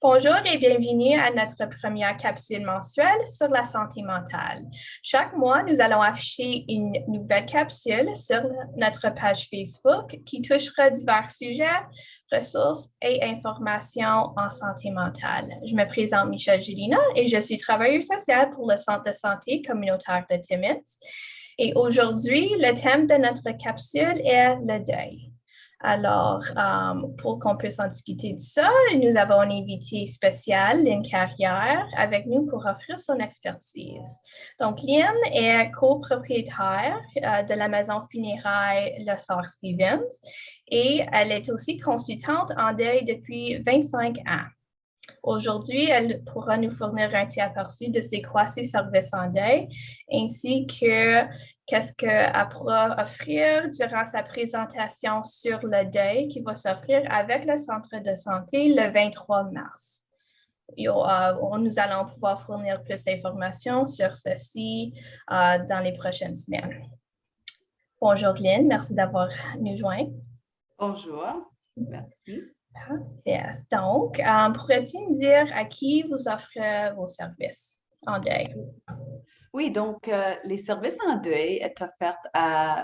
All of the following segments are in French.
Bonjour et bienvenue à notre première capsule mensuelle sur la santé mentale. Chaque mois, nous allons afficher une nouvelle capsule sur notre page Facebook qui touchera divers sujets, ressources et informations en santé mentale. Je me présente Michelle Julina et je suis travailleuse sociale pour le Centre de santé communautaire de Timmins. Et aujourd'hui, le thème de notre capsule est le deuil. Alors, pour qu'on puisse en discuter de ça, nous avons un invité spécial, Lynn Carrière, avec nous pour offrir son expertise. Donc, Lynn est copropriétaire de la maison funéraire Le Sœur Stevens et elle est aussi consultante en deuil depuis 25 ans. Aujourd'hui, elle pourra nous fournir un petit aperçu de ses croisés services en deuil, ainsi que qu'est-ce qu'elle pourra offrir durant sa présentation sur le deuil qui va s'offrir avec le centre de santé le 23 mars. Nous allons pouvoir fournir plus d'informations sur ceci dans les prochaines semaines. Bonjour Lynn, merci d'avoir nous joint. Bonjour, merci. Parfait. Donc, pourrais-tu me dire à qui vous offrez vos services en deuil? Oui, donc les services en deuil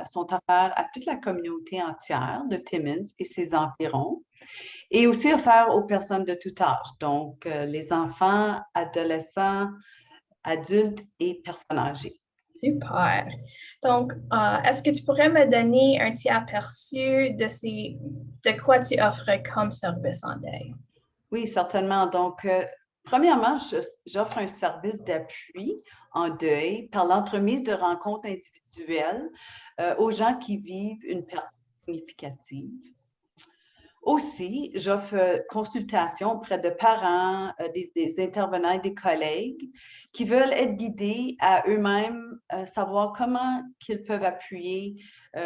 sont offerts à toute la communauté entière de Timmins et ses environs et aussi offerts aux personnes de tout âge, donc les enfants, adolescents, adultes et personnes âgées. Super. Donc, est-ce que tu pourrais me donner un petit aperçu de quoi tu offres comme service en deuil? Oui, certainement. Donc, premièrement, j'offre un service d'appui en deuil par l'entremise de rencontres individuelles aux gens qui vivent une perte significative. Aussi, j'offre consultation auprès de parents, des intervenants et des collègues qui veulent être guidés à eux-mêmes, savoir comment qu'ils peuvent appuyer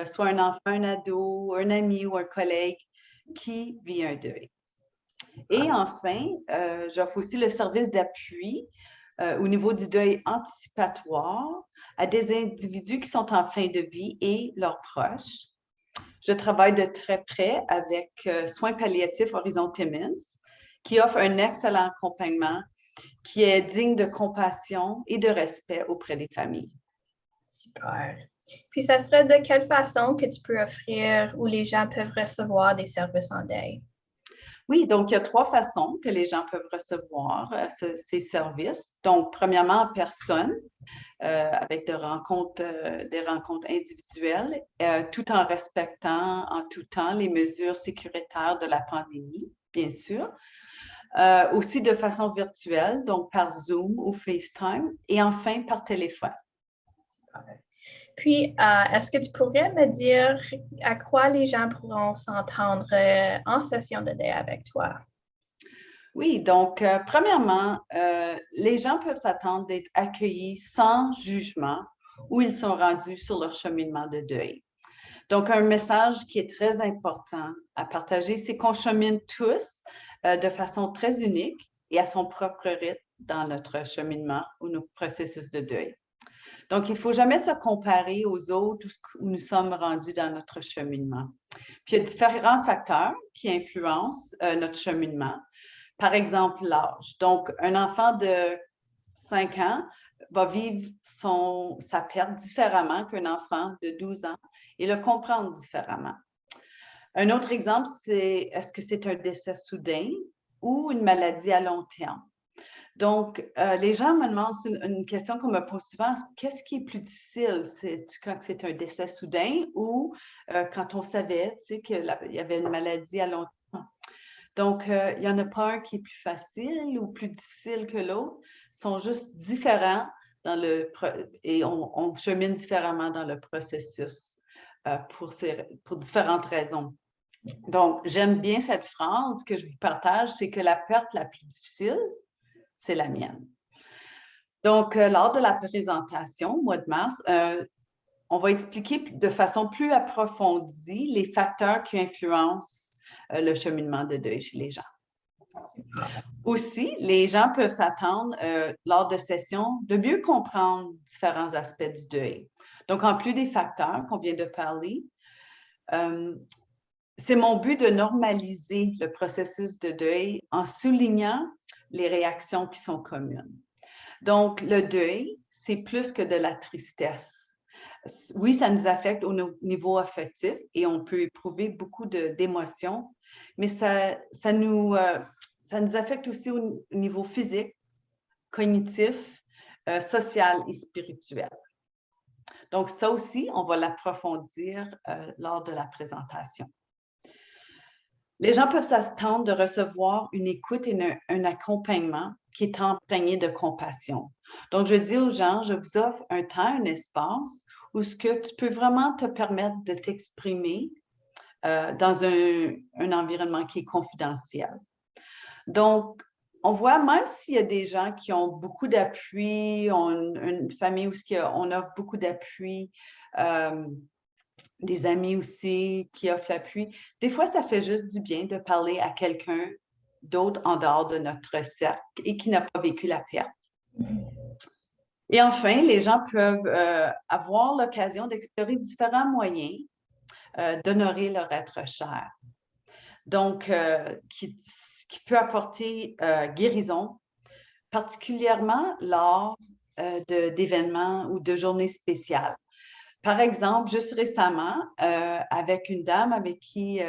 soit un enfant, un ado, un ami ou un collègue qui vit un deuil. Et enfin, j'offre aussi le service d'appui au niveau du deuil anticipatoire à des individus qui sont en fin de vie et leurs proches. Je travaille de très près avec Soins palliatifs Horizon Timmins, qui offre un excellent accompagnement qui est digne de compassion et de respect auprès des familles. Super. Puis, ça serait de quelle façon que tu peux offrir ou les gens peuvent recevoir des services en deuil? Oui, donc il y a 3 façons que les gens peuvent recevoir ces services. Donc, premièrement, en personne, avec des rencontres individuelles, tout en respectant en tout temps les mesures sécuritaires de la pandémie, bien sûr. Aussi de façon virtuelle, donc par Zoom ou FaceTime, et enfin par téléphone. Puis, est-ce que tu pourrais me dire à quoi les gens pourront s'entendre en session de deuil avec toi? Oui, donc, premièrement, les gens peuvent s'attendre d'être accueillis sans jugement où ils sont rendus sur leur cheminement de deuil. Donc, un message qui est très important à partager, c'est qu'on chemine tous de façon très unique et à son propre rythme dans notre cheminement ou nos processus de deuil. Donc, il ne faut jamais se comparer aux autres où nous sommes rendus dans notre cheminement. Puis, il y a différents facteurs qui influencent notre cheminement. Par exemple, l'âge. Donc, un enfant de 5 ans va vivre sa perte différemment qu'un enfant de 12 ans et le comprendre différemment. Un autre exemple, c'est est-ce que c'est un décès soudain ou une maladie à long terme? Donc, les gens me demandent, c'est une question qu'on me pose souvent, qu'est-ce qui est plus difficile? C'est quand c'est un décès soudain ou quand on savait qu'il y avait une maladie à long terme? Donc, il n'y en a pas un qui est plus facile ou plus difficile que l'autre. Ils sont juste différents et on chemine différemment dans le processus pour différentes raisons. Donc, j'aime bien cette phrase que je vous partage, c'est que la perte la plus difficile, c'est la mienne. Donc, lors de la présentation, au mois de mars, on va expliquer de façon plus approfondie les facteurs qui influencent le cheminement de deuil chez les gens. Aussi, les gens peuvent s'attendre lors de sessions de mieux comprendre différents aspects du deuil. Donc, en plus des facteurs qu'on vient de parler, c'est mon but de normaliser le processus de deuil en soulignant les réactions qui sont communes. Donc, le deuil, c'est plus que de la tristesse. Oui, ça nous affecte au niveau affectif et on peut éprouver beaucoup d'émotions, mais ça nous affecte aussi au niveau physique, cognitif, social et spirituel. Donc, ça aussi, on va l'approfondir lors de la présentation. Les gens peuvent s'attendre de recevoir une écoute et un accompagnement qui est imprégné de compassion. Donc, je dis aux gens, je vous offre un temps, un espace où ce que tu peux vraiment te permettre de t'exprimer dans un environnement qui est confidentiel. Donc, on voit, même s'il y a des gens qui ont beaucoup d'appui, une famille où on offre beaucoup d'appui, des amis aussi qui offrent l'appui. Des fois, ça fait juste du bien de parler à quelqu'un d'autre en dehors de notre cercle et qui n'a pas vécu la perte. Et enfin, les gens peuvent avoir l'occasion d'explorer différents moyens d'honorer leur être cher. Donc, qui peut apporter guérison, particulièrement lors d'événements ou de journées spéciales. Par exemple, juste récemment, avec une dame avec qui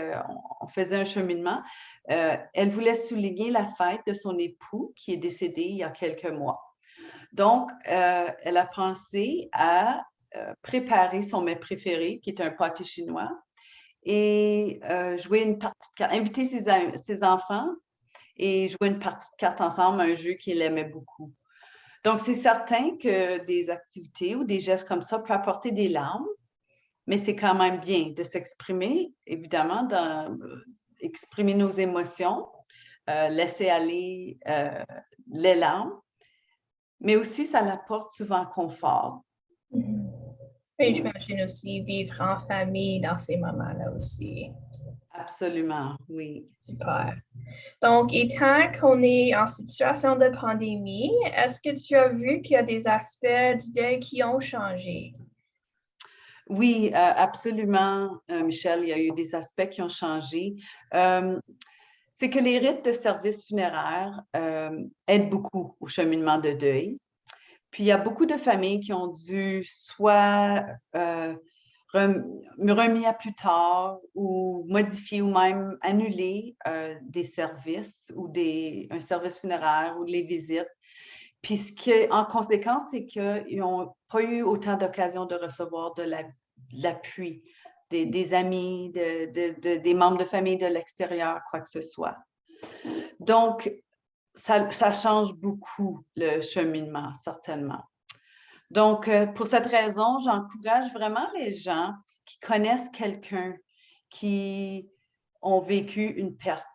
on faisait un cheminement, elle voulait souligner la fête de son époux qui est décédé il y a quelques mois. Donc, elle a pensé à préparer son mets préféré, qui est un pâté chinois, et jouer une partie de carte, inviter ses enfants et jouer une partie de cartes ensemble, un jeu qu'il aimait beaucoup. Donc, c'est certain que des activités ou des gestes comme ça peuvent apporter des larmes, mais c'est quand même bien de s'exprimer, évidemment, exprimer nos émotions, laisser aller les larmes, mais aussi ça apporte souvent confort. Et j'imagine aussi vivre en famille dans ces moments-là aussi. Absolument, oui. Super. Donc, étant qu'on est en situation de pandémie, est-ce que tu as vu qu'il y a des aspects du deuil qui ont changé? Oui, absolument, Michel, il y a eu des aspects qui ont changé. C'est que les rites de service funéraire aident beaucoup au cheminement de deuil. Puis, il y a beaucoup de familles qui ont dû soit remis à plus tard ou modifier ou même annuler des services ou un service funéraire ou les visites. Puis, en conséquence, c'est qu'ils n'ont pas eu autant d'occasions de recevoir de l'appui des amis, des membres de famille de l'extérieur, quoi que ce soit. Donc, ça change beaucoup le cheminement, certainement. Donc, pour cette raison, j'encourage vraiment les gens qui connaissent quelqu'un qui ont vécu une perte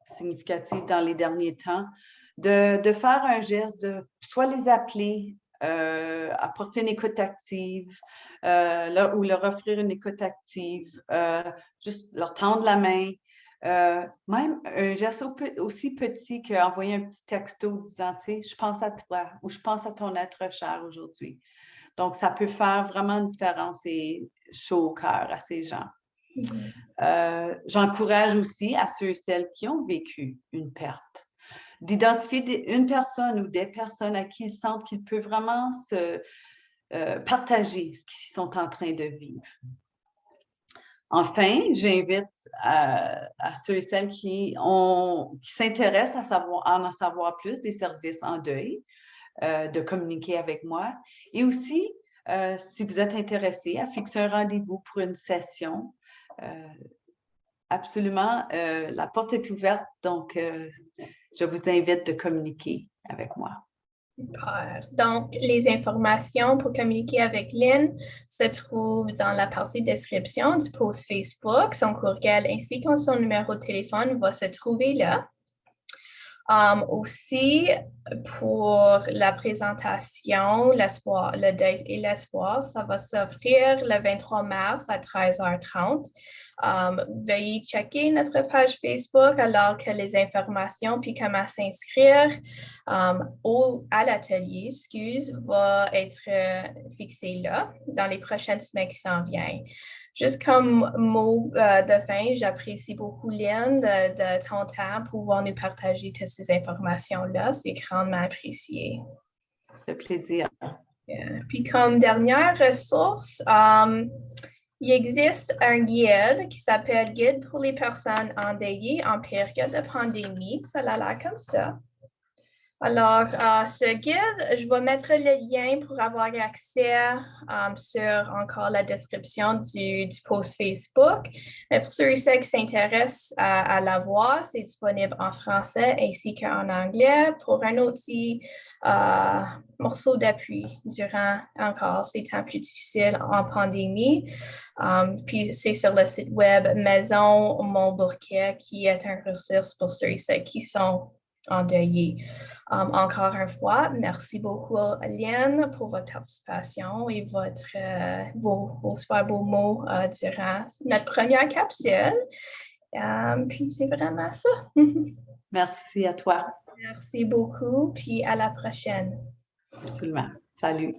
significative dans les derniers temps, de faire un geste, de soit les appeler, apporter une écoute active, ou leur offrir une écoute active, juste leur tendre la main. Même un geste aussi petit qu'envoyer un petit texto disant, tu sais, je pense à toi ou je pense à ton être cher aujourd'hui. Donc, ça peut faire vraiment une différence et chaud au cœur à ces gens. J'encourage aussi à ceux et celles qui ont vécu une perte d'identifier une personne ou des personnes à qui ils sentent qu'ils peuvent vraiment partager ce qu'ils sont en train de vivre. Enfin, j'invite à ceux et celles qui s'intéressent à en savoir plus des services en deuil, de communiquer avec moi. Et aussi, si vous êtes intéressé, à fixer un rendez-vous pour une session. Absolument, la porte est ouverte, donc je vous invite de communiquer avec moi. Super. Donc, les informations pour communiquer avec Lynn se trouvent dans la partie description du post Facebook. Son courriel ainsi que son numéro de téléphone va se trouver là. Aussi, pour la présentation, l'espoir, le deuil et l'espoir, ça va s'offrir le 23 mars à 13h30 Veuillez checker notre page Facebook alors que les informations puis comment s'inscrire à l'atelier, va être fixé là dans les prochaines semaines qui s'en viennent. Juste comme mot de fin, j'apprécie beaucoup, Lynn, de ton temps pour pouvoir nous partager toutes ces informations-là. C'est grandement apprécié. C'est plaisir. Puis comme dernière ressource, il existe un guide qui s'appelle Guide pour les personnes endeuillées en période de pandémie. Ça a l'air comme ça. Alors, ce guide, je vais mettre le lien pour avoir accès sur encore la description du post Facebook. Mais pour ceux et celles qui s'intéressent à la voir, c'est disponible en français ainsi qu'en anglais pour un petit morceau d'appui durant encore ces temps plus difficiles en pandémie. Puis c'est sur le site web Maison Montbourquet qui est une ressource pour ceux et celles qui sont endeuillés. Encore une fois, merci beaucoup, Lynn, pour votre participation et vos super beaux mots durant notre première capsule. Puis c'est vraiment ça. Merci à toi. Merci beaucoup, puis à la prochaine. Absolument. Salut.